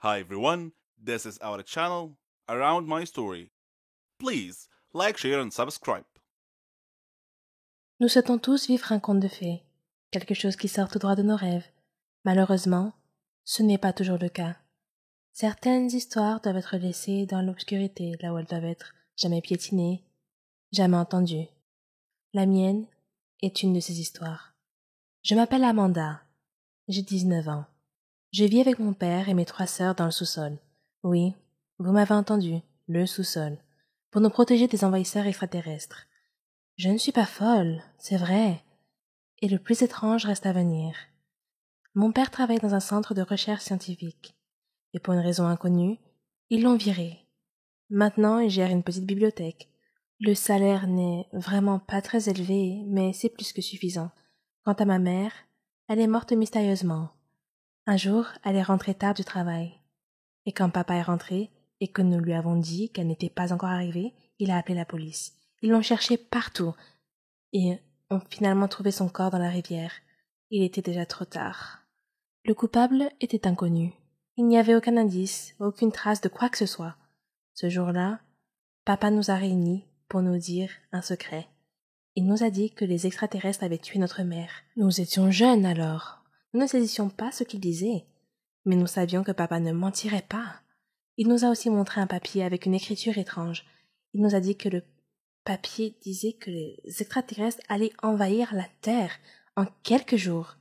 Hi everyone, this is our channel Around My Story. Please like, share and subscribe. Nous souhaitons tous vivre un conte de fées, quelque chose qui sort tout droit de nos rêves. Malheureusement, ce n'est pas toujours le cas. Certaines histoires doivent être laissées dans l'obscurité, là où elles doivent être jamais piétinées, jamais entendues. La mienne est une de ces histoires. Je m'appelle Amanda. J'ai 19 ans. Je vis avec mon père et mes 3 sœurs dans le sous-sol. Oui, vous m'avez entendu, le sous-sol, pour nous protéger des envahisseurs extraterrestres. Je ne suis pas folle, c'est vrai. Et le plus étrange reste à venir. Mon père travaille dans un centre de recherche scientifique. Et pour une raison inconnue, ils l'ont viré. Maintenant, il gère une petite bibliothèque. Le salaire n'est vraiment pas très élevé, mais c'est plus que suffisant. Quant à ma mère, elle est morte mystérieusement. Un jour, elle est rentrée tard du travail. Et quand papa est rentré, et que nous lui avons dit qu'elle n'était pas encore arrivée, il a appelé la police. Ils l'ont cherché partout, et ont finalement trouvé son corps dans la rivière. Il était déjà trop tard. Le coupable était inconnu. Il n'y avait aucun indice, aucune trace de quoi que ce soit. Ce jour-là, papa nous a réunis pour nous dire un secret. Il nous a dit que les extraterrestres avaient tué notre mère. Nous étions jeunes alors. Nous ne saisissions pas ce qu'il disait. Mais nous savions que papa ne mentirait pas. Il nous a aussi montré un papier avec une écriture étrange. Il nous a dit que le papier disait que les extraterrestres allaient envahir la Terre en quelques jours.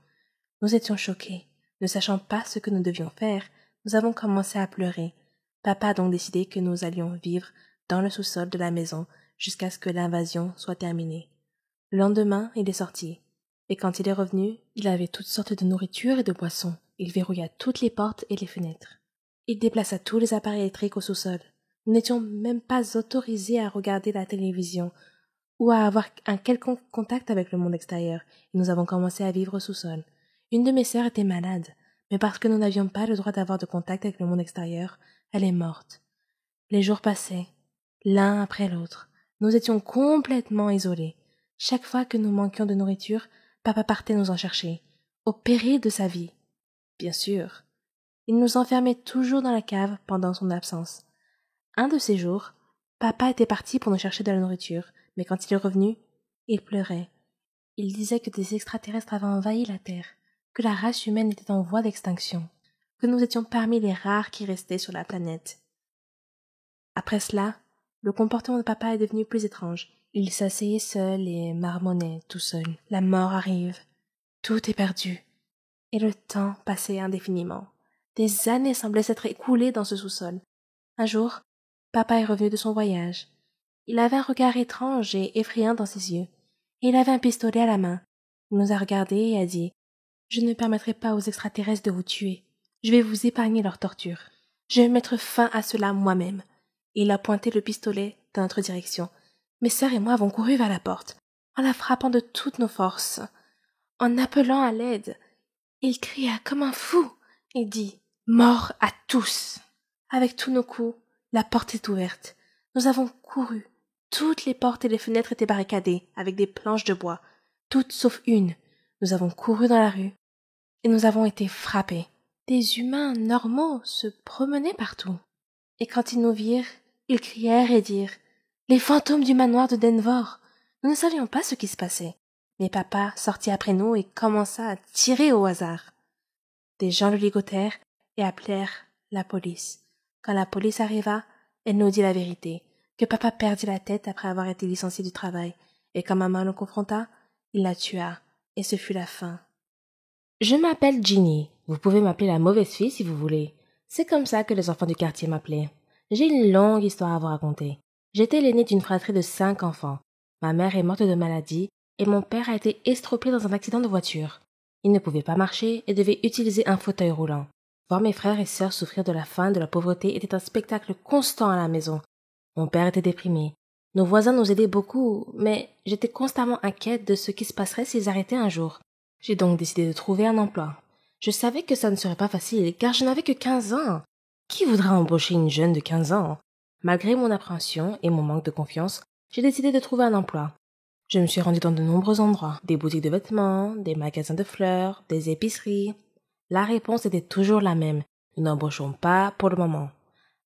Nous étions choqués. Ne sachant pas ce que nous devions faire, nous avons commencé à pleurer. Papa a donc décidé que nous allions vivre dans le sous-sol de la maison jusqu'à ce que l'invasion soit terminée. Le lendemain, il est sorti. Et quand il est revenu, il avait toutes sortes de nourriture et de boissons. Il verrouilla toutes les portes et les fenêtres. Il déplaça tous les appareils électriques au sous-sol. Nous n'étions même pas autorisés à regarder la télévision ou à avoir un quelconque contact avec le monde extérieur, et nous avons commencé à vivre au sous-sol. Une de mes sœurs était malade, mais parce que nous n'avions pas le droit d'avoir de contact avec le monde extérieur, elle est morte. Les jours passaient, l'un après l'autre. Nous étions complètement isolés. Chaque fois que nous manquions de nourriture, papa partait nous en chercher, au péril de sa vie. Bien sûr. Il nous enfermait toujours dans la cave pendant son absence. Un de ces jours, papa était parti pour nous chercher de la nourriture, mais quand il est revenu, il pleurait. Il disait que des extraterrestres avaient envahi la Terre, que la race humaine était en voie d'extinction, que nous étions parmi les rares qui restaient sur la planète. Après cela, le comportement de papa est devenu plus étrange. Il s'asseyait seul et marmonnait tout seul. La mort arrive. Tout est perdu. Et le temps passait indéfiniment. Des années semblaient s'être écoulées dans ce sous-sol. Un jour, papa est revenu de son voyage. Il avait un regard étrange et effrayant dans ses yeux, et il avait un pistolet à la main. Il nous a regardés et a dit « Je ne permettrai pas aux extraterrestres de vous tuer. Je vais vous épargner leur torture. Je vais mettre fin à cela moi-même. » Et il a pointé le pistolet dans notre direction. Mes sœurs et moi avons couru vers la porte, en la frappant de toutes nos forces, en appelant à l'aide. Il cria comme un fou et dit « Mort à tous !» Avec tous nos coups, la porte est ouverte. Nous avons couru. Toutes les portes et les fenêtres étaient barricadées avec des planches de bois, toutes sauf une. Nous avons couru dans la rue et nous avons été frappés. Des humains normaux se promenaient partout. Et quand ils nous virent, ils crièrent et dirent « Les fantômes du manoir de Denver !» Nous ne savions pas ce qui se passait. Mais papa sortit après nous et commença à tirer au hasard. Des gens le ligotèrent et appelèrent la police. Quand la police arriva, elle nous dit la vérité, que papa perdit la tête après avoir été licencié du travail, et quand maman le confronta, il la tua, et ce fut la fin. Je m'appelle Ginny. Vous pouvez m'appeler la mauvaise fille si vous voulez. C'est comme ça que les enfants du quartier m'appelaient. J'ai une longue histoire à vous raconter. J'étais l'aînée d'une fratrie de 5 enfants. Ma mère est morte de maladie, et mon père a été estropié dans un accident de voiture. Il ne pouvait pas marcher et devait utiliser un fauteuil roulant. Voir mes frères et sœurs souffrir de la faim et de la pauvreté était un spectacle constant à la maison. Mon père était déprimé. Nos voisins nous aidaient beaucoup, mais j'étais constamment inquiète de ce qui se passerait s'ils arrêtaient un jour. J'ai donc décidé de trouver un emploi. Je savais que ça ne serait pas facile, car je n'avais que 15 ans. Qui voudra embaucher une jeune de 15 ans? Malgré mon appréhension et mon manque de confiance, j'ai décidé de trouver un emploi. Je me suis rendue dans de nombreux endroits, des boutiques de vêtements, des magasins de fleurs, des épiceries. La réponse était toujours la même. Nous n'embauchons pas pour le moment.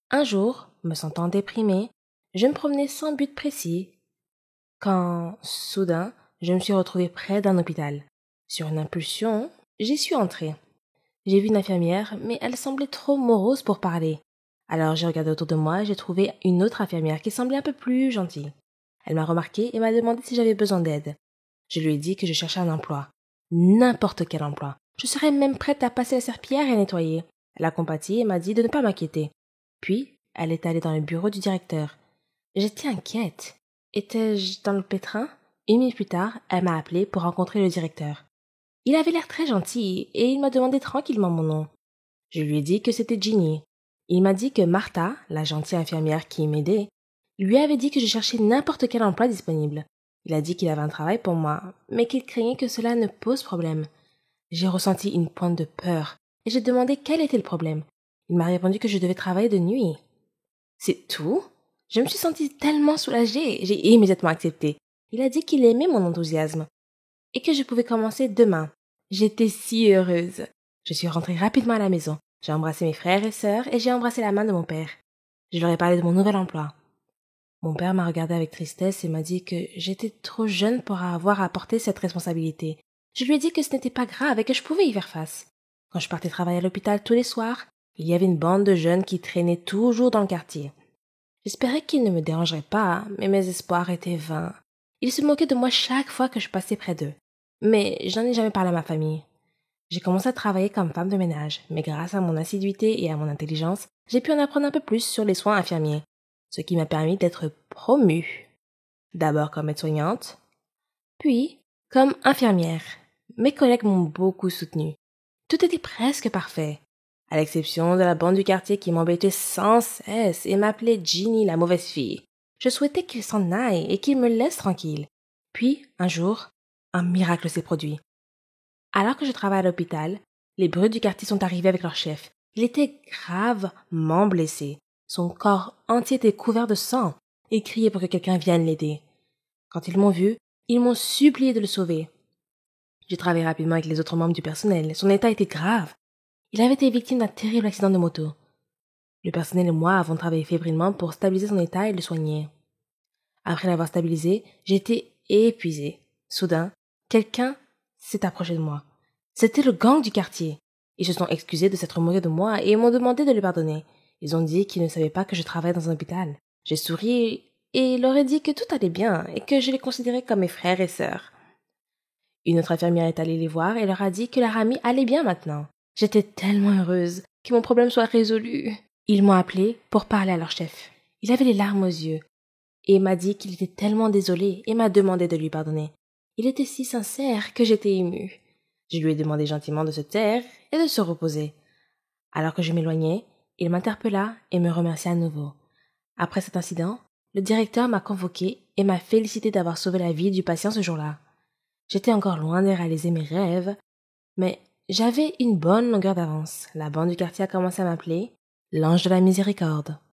Un jour, me sentant déprimée, je me promenais sans but précis, quand, soudain, je me suis retrouvée près d'un hôpital. Sur une impulsion, j'y suis entrée. J'ai vu une infirmière, mais elle semblait trop morose pour parler. Alors j'ai regardé autour de moi et j'ai trouvé une autre infirmière qui semblait un peu plus gentille. Elle m'a remarqué et m'a demandé si j'avais besoin d'aide. Je lui ai dit que je cherchais un emploi. N'importe quel emploi. Je serais même prête à passer la serpillière et à nettoyer. Elle a compati et m'a dit de ne pas m'inquiéter. Puis, elle est allée dans le bureau du directeur. J'étais inquiète. Étais-je dans le pétrin? 1 minute plus tard, elle m'a appelé pour rencontrer le directeur. Il avait l'air très gentil et il m'a demandé tranquillement mon nom. Je lui ai dit que c'était Ginny. Il m'a dit que Martha, la gentille infirmière qui m'aidait, lui avait dit que je cherchais n'importe quel emploi disponible. Il a dit qu'il avait un travail pour moi, mais qu'il craignait que cela ne pose problème. J'ai ressenti une pointe de peur et j'ai demandé quel était le problème. Il m'a répondu que je devais travailler de nuit. C'est tout? Je me suis sentie tellement soulagée, j'ai immédiatement accepté. Il a dit qu'il aimait mon enthousiasme et que je pouvais commencer demain. J'étais si heureuse. Je suis rentrée rapidement à la maison. J'ai embrassé mes frères et sœurs et j'ai embrassé la main de mon père. Je leur ai parlé de mon nouvel emploi. Mon père m'a regardé avec tristesse et m'a dit que j'étais trop jeune pour avoir à porter cette responsabilité. Je lui ai dit que ce n'était pas grave et que je pouvais y faire face. Quand je partais travailler à l'hôpital tous les soirs, il y avait une bande de jeunes qui traînaient toujours dans le quartier. J'espérais qu'ils ne me dérangeraient pas, mais mes espoirs étaient vains. Ils se moquaient de moi chaque fois que je passais près d'eux. Mais je n'en ai jamais parlé à ma famille. J'ai commencé à travailler comme femme de ménage, mais grâce à mon assiduité et à mon intelligence, j'ai pu en apprendre un peu plus sur les soins infirmiers, ce qui m'a permis d'être promue. D'abord comme aide-soignante, puis comme infirmière. Mes collègues m'ont beaucoup soutenue. Tout était presque parfait, à l'exception de la bande du quartier qui m'embêtait sans cesse et m'appelait Ginny la mauvaise fille. Je souhaitais qu'ils s'en aillent et qu'ils me laissent tranquille. Puis, un jour, un miracle s'est produit. Alors que je travaillais à l'hôpital, les brutes du quartier sont arrivés avec leur chef. Il était gravement blessé. Son corps entier était couvert de sang et criait pour que quelqu'un vienne l'aider. Quand ils m'ont vu, ils m'ont supplié de le sauver. J'ai travaillé rapidement avec les autres membres du personnel. Son état était grave. Il avait été victime d'un terrible accident de moto. Le personnel et moi avons travaillé fébrilement pour stabiliser son état et le soigner. Après l'avoir stabilisé, j'ai été épuisée. Soudain, quelqu'un s'est approché de moi. C'était le gang du quartier. Ils se sont excusés de s'être moqués de moi et m'ont demandé de les pardonner. Ils ont dit qu'ils ne savaient pas que je travaillais dans un hôpital. J'ai souri et leur ai dit que tout allait bien et que je les considérais comme mes frères et sœurs. Une autre infirmière est allée les voir et leur a dit que leur amie allait bien maintenant. J'étais tellement heureuse que mon problème soit résolu. Ils m'ont appelée pour parler à leur chef. Il avait les larmes aux yeux et m'a dit qu'il était tellement désolé et m'a demandé de lui pardonner. Il était si sincère que j'étais émue. Je lui ai demandé gentiment de se taire et de se reposer. Alors que je m'éloignais, il m'interpella et me remercia à nouveau. Après cet incident, le directeur m'a convoqué et m'a félicité d'avoir sauvé la vie du patient ce jour-là. J'étais encore loin de réaliser mes rêves, mais j'avais une bonne longueur d'avance. La bande du quartier a commencé à m'appeler l'ange de la miséricorde.